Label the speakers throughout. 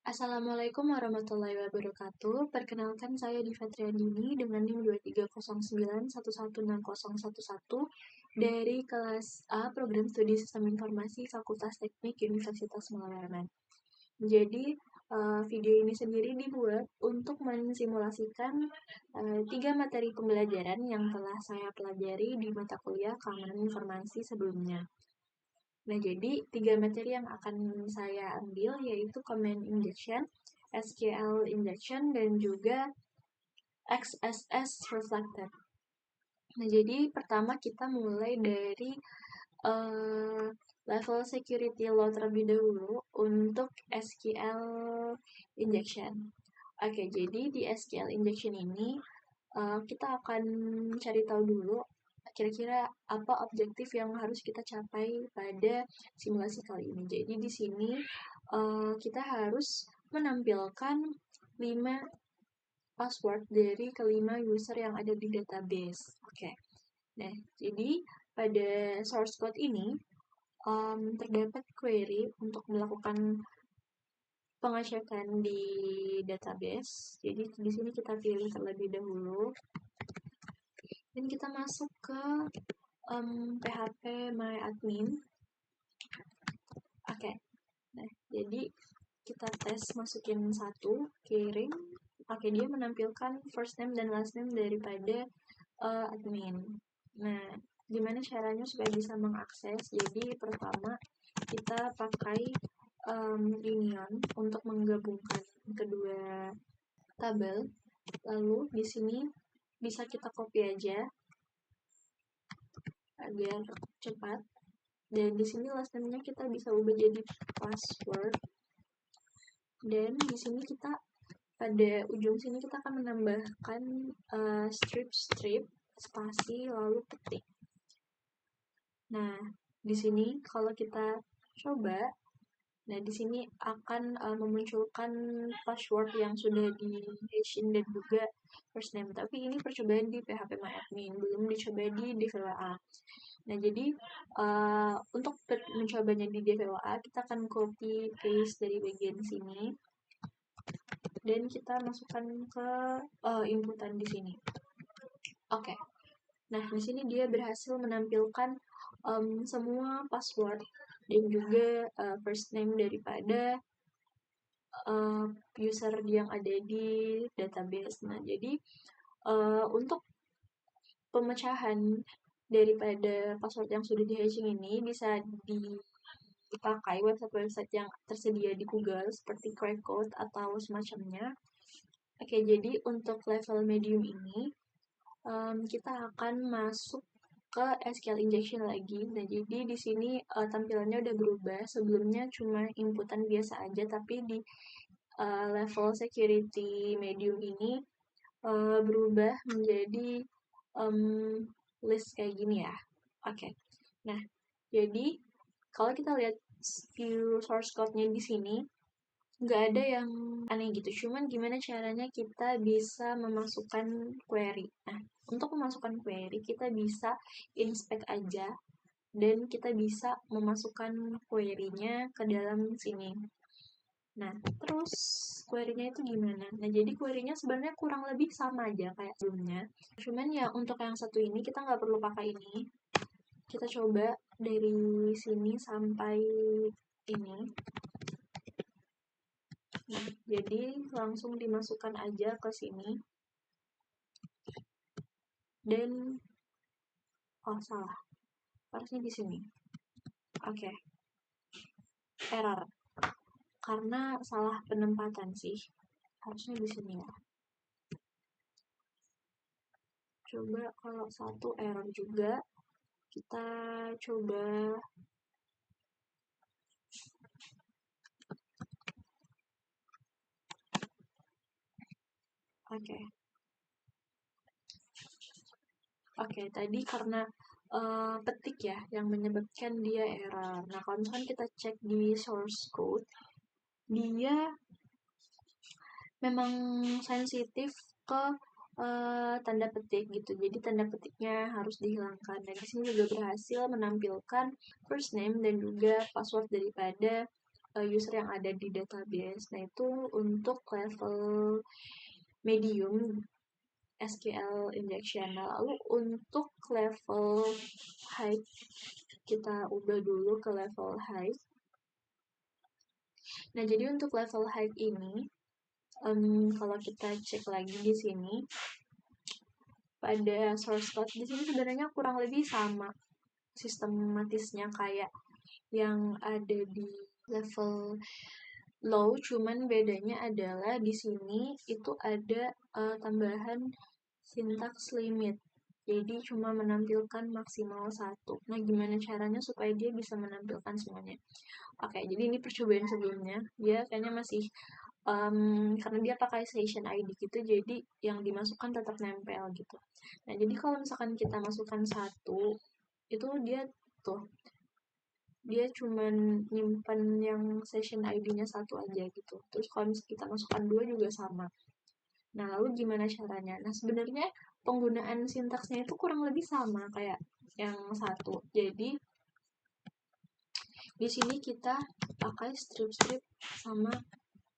Speaker 1: Assalamualaikum warahmatullahi wabarakatuh. Perkenalkan saya Diva Triandini dengan NIM 2309116011 dari kelas A Program Studi Sistem Informasi Fakultas Teknik Universitas Malayarman. Jadi, video ini sendiri dibuat untuk mensimulasikan 3 materi pembelajaran yang telah saya pelajari di mata kuliah Keamanan Informasi sebelumnya. Nah, jadi 3 materi yang akan saya ambil yaitu Command Injection, SQL Injection, dan juga XSS Reflected. Nah, jadi pertama kita mulai dari level security low terlebih dahulu untuk SQL Injection. Oke, jadi di SQL Injection ini kita akan cari tahu dulu kira-kira apa objektif yang harus kita capai pada simulasi kali ini. Jadi di sini kita harus menampilkan 5 password dari kelima user yang ada di database. Oke. Nah, jadi pada source code ini terdapat query untuk melakukan pengecekan di database. Jadi di sini kita pilih terlebih dahulu dan kita masuk ke PHP My Admin. Oke. Nah, jadi kita tes masukin satu keyring. Oke, dia menampilkan first name dan last name daripada admin. Nah, gimana caranya supaya bisa mengakses? Jadi pertama kita pakai union untuk menggabungkan kedua tabel. Lalu di sini bisa kita copy aja agar cepat. Dan di sini last name-nya kita bisa ubah jadi password. Dan di sini kita pada ujung sini kita akan menambahkan strip spasi lalu petik. Nah, di sini kalau kita coba, nah di sini akan memunculkan password yang sudah di-hashin dan juga first name. Tapi ini percobaan di PHP MyAdmin, belum dicoba di DevLA. Nah, jadi untuk mencobanya di DevLA, kita akan copy paste dari bagian sini dan kita masukkan ke inputan di sini. Oke. Nah, di sini dia berhasil menampilkan semua password dan juga first name daripada user yang ada di database. Nah, jadi untuk pemecahan daripada password yang sudah di-hashing ini bisa dipakai website-website yang tersedia di Google seperti Crackcode atau semacamnya. Oke, jadi untuk level medium ini kita akan masuk ke SQL injection lagi. Nah, jadi di sini tampilannya udah berubah. Sebelumnya cuma inputan biasa aja, tapi di level security medium ini berubah menjadi list kayak gini ya. Oke. Nah, jadi kalau kita lihat view source code-nya di sini, nggak ada yang aneh gitu. Cuman gimana caranya kita bisa memasukkan query. Nah, untuk memasukkan query, kita bisa inspect aja dan kita bisa memasukkan query-nya ke dalam sini. Nah, terus query-nya itu gimana? Nah, jadi query-nya sebenarnya kurang lebih sama aja kayak sebelumnya. Cuman ya untuk yang satu ini kita nggak perlu pakai ini. Kita coba dari sini sampai ini. Nah, jadi langsung dimasukkan aja ke sini. Dan salah. Harusnya di sini. Oke. Error. Karena salah penempatan sih. Harusnya di sini ya. Coba kalau satu error juga. Kita coba Oke, tadi karena petik ya yang menyebabkan dia error. Nah, kalau misalkan kita cek di source code, dia memang sensitif ke tanda petik gitu. Jadi tanda petiknya harus dihilangkan. Dan di sini juga berhasil menampilkan first name dan juga password daripada user yang ada di database. Nah, itu untuk level medium SQL injection. Lalu untuk level high, kita ubah dulu ke level high. Nah, jadi untuk level high ini, kalau kita cek lagi di sini, pada source code di sini sebenarnya kurang lebih sama sistematisnya kayak yang ada di level low, cuman bedanya adalah di sini itu ada tambahan syntax limit. Jadi cuma menampilkan maksimal 1. Nah, gimana caranya supaya dia bisa menampilkan semuanya? Oke, jadi ini percobaan sebelumnya. Dia kayaknya masih, karena dia pakai session ID gitu, jadi yang dimasukkan tetap nempel gitu. Nah, jadi kalau misalkan kita masukkan 1, itu dia tuh, dia cuman nyimpan yang session ID-nya 1 aja gitu. Terus kalau misalkan kita masukkan 2 juga sama. Nah, lalu gimana caranya? Nah, sebenarnya penggunaan sintaksnya itu kurang lebih sama kayak yang 1. Jadi, di sini kita pakai strip-strip sama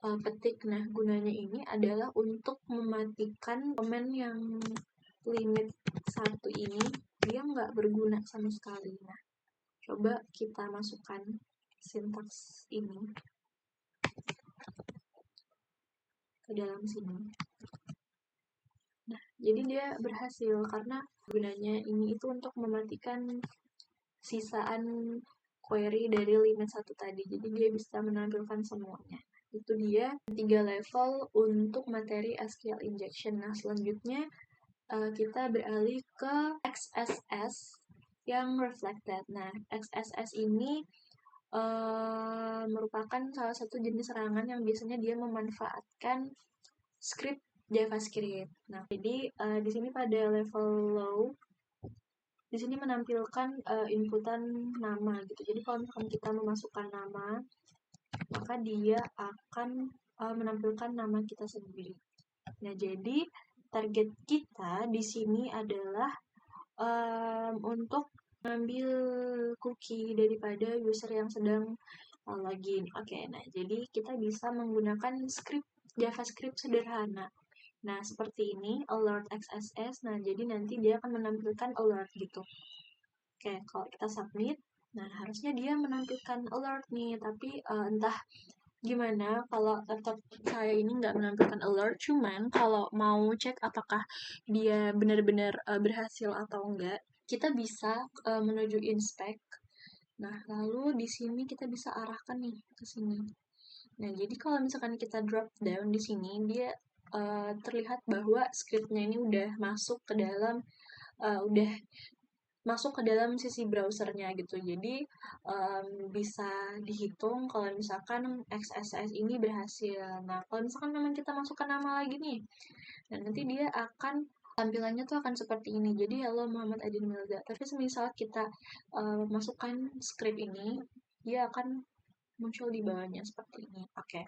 Speaker 1: petik. Nah, gunanya ini adalah untuk mematikan komen yang limit 1 ini, dia nggak berguna sama sekali. Nah, coba kita masukkan sintaks ini ke dalam sini. Nah, jadi dia berhasil karena gunanya ini itu untuk mematikan sisaan query dari limit 1 tadi. Jadi dia bisa menampilkan semuanya. Itu dia 3 level untuk materi SQL injection. Nah, selanjutnya kita beralih ke XSS yang reflected. Nah, XSS ini merupakan salah satu jenis serangan yang biasanya dia memanfaatkan script JavaScript. Nah, jadi di sini pada level low, di sini menampilkan inputan nama gitu. Jadi kalau misalkan kita memasukkan nama, maka dia akan menampilkan nama kita sendiri. Nah, jadi target kita di sini adalah untuk mengambil cookie daripada user yang sedang login. Oke, nah jadi kita bisa menggunakan script JavaScript sederhana. Nah, seperti ini, alert XSS. Nah, jadi nanti dia akan menampilkan alert gitu. Oke, kalau kita submit, nah harusnya dia menampilkan alert nih, tapi entah gimana kalau laptop saya ini nggak menampilkan alert, cuman kalau mau cek apakah dia benar-benar berhasil atau enggak, kita bisa menuju inspect. Nah, lalu di sini kita bisa arahkan nih ke sini. Nah, jadi kalau misalkan kita drop down di sini, dia terlihat bahwa scriptnya ini udah masuk ke dalam sisi browsernya gitu. Jadi bisa dihitung kalau misalkan XSS ini berhasil. Nah, kalau misalkan memang kita masukkan nama lagi nih, dan nanti dia akan tampilannya tuh akan seperti ini. Jadi halo Muhammad Adin Milza. Tapi semisal kita masukkan script ini, dia akan muncul di bawahnya seperti ini. Oke.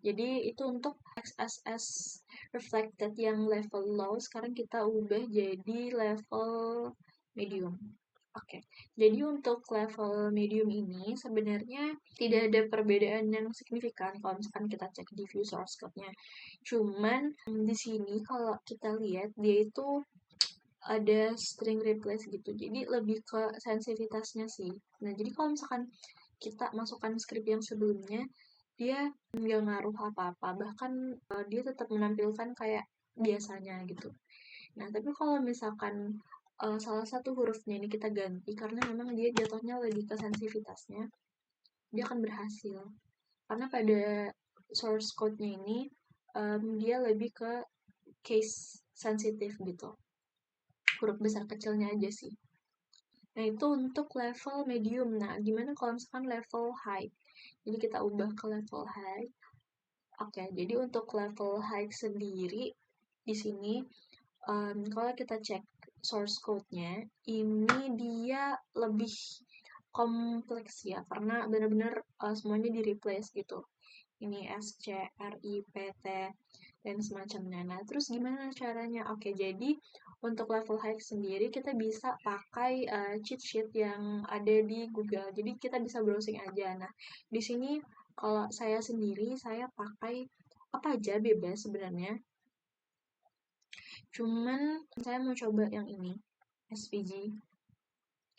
Speaker 1: Jadi itu untuk XSS reflected yang level low. Sekarang kita ubah jadi level medium. Oke, jadi untuk level medium ini sebenarnya tidak ada perbedaan yang signifikan kalau misalkan kita cek di view source code-nya. Cuman di sini kalau kita lihat dia itu ada string replace gitu, jadi lebih ke sensitivitasnya sih. Nah, jadi kalau misalkan kita masukkan script yang sebelumnya, dia nggak ngaruh apa-apa, bahkan dia tetap menampilkan kayak biasanya gitu. Nah, tapi kalau misalkan salah satu hurufnya ini kita ganti karena memang dia jatuhnya lebih ke sensitivitasnya, dia akan berhasil. Karena pada source code-nya ini dia lebih ke case sensitive gitu. Huruf besar kecilnya aja sih. Nah, itu untuk level medium. Nah, gimana kalau misalkan level high? Jadi kita ubah ke level high. Oke, jadi untuk level high sendiri di sini kalau kita cek source code-nya, ini dia lebih kompleks ya, karena benar-benar semuanya di-replace gitu. Ini S, C, R, I, P, T, dan semacamnya. Nah, terus gimana caranya? Oke, jadi untuk level high sendiri, kita bisa pakai cheat sheet yang ada di Google. Jadi, kita bisa browsing aja. Nah, di sini Kalau saya sendiri, saya pakai apa aja bebas sebenarnya. Cuman saya mau coba yang ini, SVG.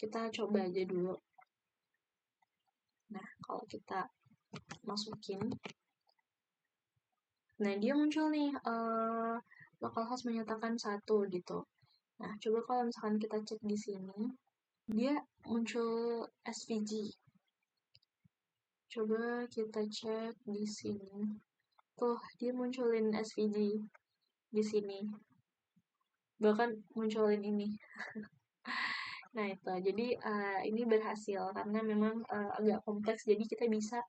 Speaker 1: Kita coba aja dulu. Nah, kalau kita masukin, nah dia muncul nih, localhost menyatakan 1 gitu. Nah, coba kalau misalkan kita cek di sini, dia muncul SVG. Coba kita cek di sini. Tuh, dia munculin SVG di sini. Bahkan munculin ini. Nah, itu. Jadi, ini berhasil karena memang agak kompleks. Jadi, kita bisa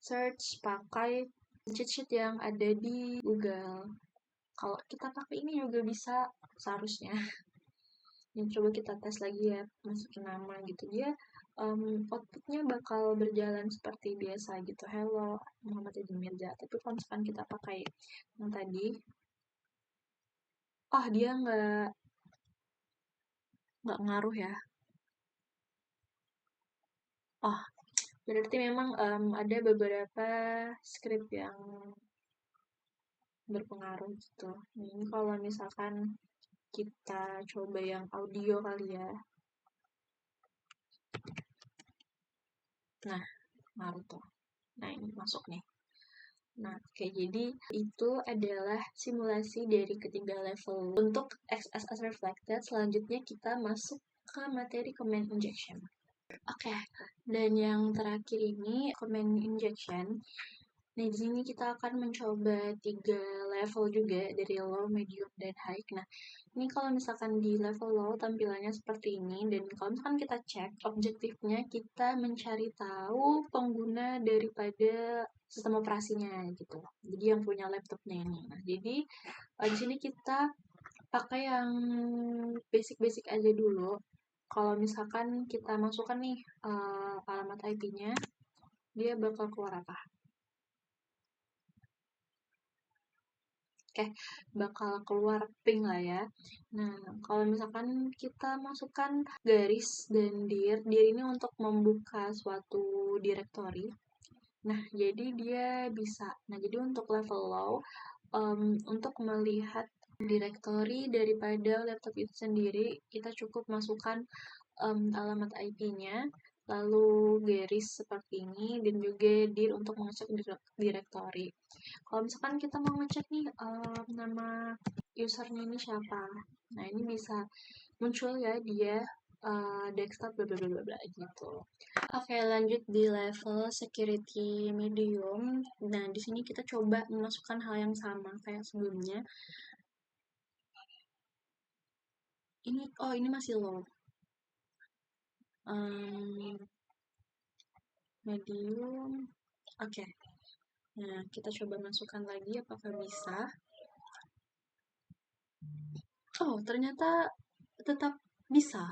Speaker 1: search pakai cheat sheet yang ada di Google. Kalau kita pakai ini juga bisa seharusnya. Ini coba kita tes lagi ya, masukin nama gitu. Dia outputnya bakal berjalan seperti biasa gitu. Hello, Muhammad Edi Mirza. Tapi kalau misalkan kita pakai yang tadi, oh dia nggak ngaruh ya. Oh, berarti memang ada beberapa script yang berpengaruh gitu. Ini kalau misalkan kita coba yang audio kali ya. Nah, ngaruh tuh. Nah, ini masuk nih. Nah, oke, jadi itu adalah simulasi dari ketiga level. Untuk XSS Reflected, selanjutnya kita masuk ke materi command injection. Oke, dan yang terakhir ini command injection. Nah, di sini kita akan mencoba 3 level juga dari low, medium, dan high. Nah, ini kalau misalkan di level low tampilannya seperti ini, dan kalau misalkan kita cek objektifnya, kita mencari tahu pengguna daripada sistem operasinya gitu. Jadi yang punya laptopnya ini. Nah, jadi di sini kita pakai yang basic-basic aja dulu. Kalau misalkan kita masukkan nih alamat IP-nya, dia bakal keluar apa? Oke, bakal keluar ping lah ya. Nah, kalau misalkan kita masukkan garis dan dir ini untuk membuka suatu directory. Nah, jadi dia bisa. Nah, jadi untuk level low, untuk melihat directory daripada laptop itu sendiri, kita cukup masukkan alamat IP-nya, lalu garis seperti ini, dan juga dir untuk mengecek directory. Kalau misalkan kita mau ngecek nih nama usernya ini siapa, nah ini bisa muncul ya dia desktop bla bla bla bla gitu. Oke, lanjut di level security medium. Nah, di sini kita coba memasukkan hal yang sama kayak sebelumnya. Ini masih low. Medium. Oke. Nah, kita coba masukkan lagi apakah bisa. Oh, ternyata tetap bisa.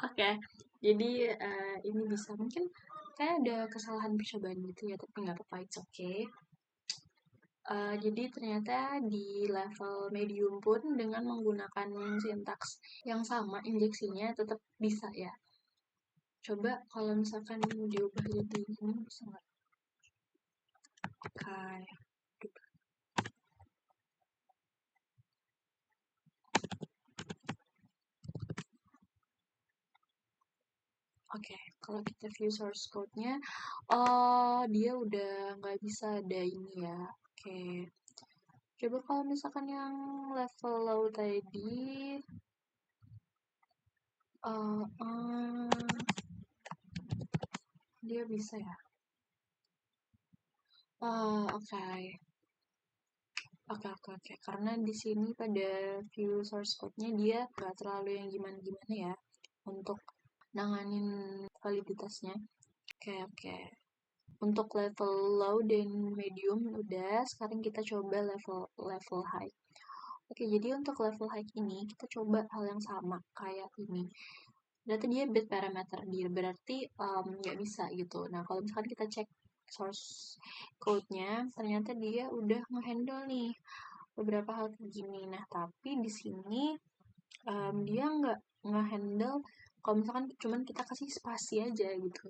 Speaker 1: Oke, jadi ini bisa. Mungkin kayak ada kesalahan percobaan gitu ya, tapi nggak apa-apa, it's okay. Jadi ternyata di level medium pun dengan menggunakan sintaks yang sama injeksinya tetap bisa ya. Coba kalau misalkan diubah jadi ini bisa nggak? Oke. Oke, kalau kita view source code-nya, oh dia udah nggak bisa ada ini ya. Oke, coba kalau misalkan yang level low tadi, uh, uh, dia bisa ya. Oh, oke. Oke. Karena di sini pada view source code-nya dia nggak terlalu yang gimana-gimana ya untuk nanganin validitasnya. Oke. Untuk level low dan medium udah, sekarang kita coba level high. Oke, jadi untuk level high ini kita coba hal yang sama kayak ini. Berarti dia bit parameter dia berarti nggak bisa gitu. Nah, kalau misalkan kita cek source code-nya, ternyata dia udah ngehandle nih beberapa hal kayak gini. Nah, tapi di sini dia nggak ngehandle kalau misalkan cuman kita kasih spasi aja gitu.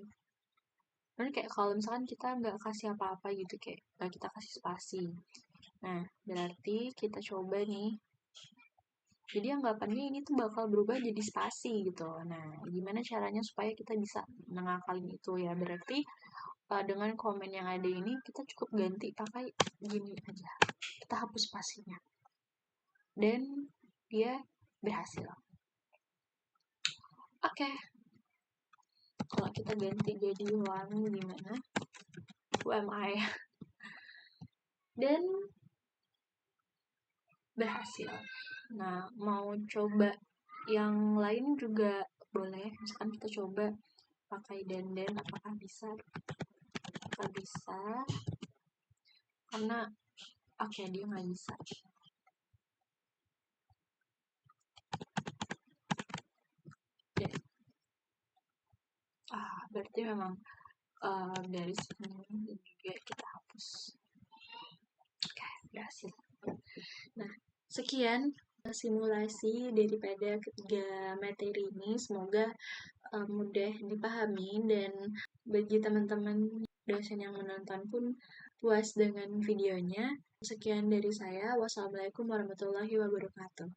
Speaker 1: Kan kayak kalau misalkan kita nggak kasih apa-apa gitu, kayak nggak kita kasih spasi. Nah, berarti kita coba nih. Jadi anggapannya ini tuh bakal berubah jadi spasi gitu. Nah, gimana caranya supaya kita bisa mengakalin itu ya? Berarti dengan komen yang ada ini kita cukup ganti pakai gini aja. Kita hapus spasinya. Dan dia berhasil. Oke. Kalau kita ganti jadi one gimana? Who am I? Dan berhasil. Nah, mau coba yang lain juga boleh. Misalkan kita coba pakai dandan, apakah bisa? Apakah bisa? Karena oke, dia nggak bisa. Oke. Berarti memang dari sini juga kita hapus. Oke, berhasil. Nah, sekian simulasi daripada ketiga materi ini. Semoga mudah dipahami dan bagi teman-teman dosen yang menonton pun puas dengan videonya. Sekian dari saya. Wassalamualaikum warahmatullahi wabarakatuh.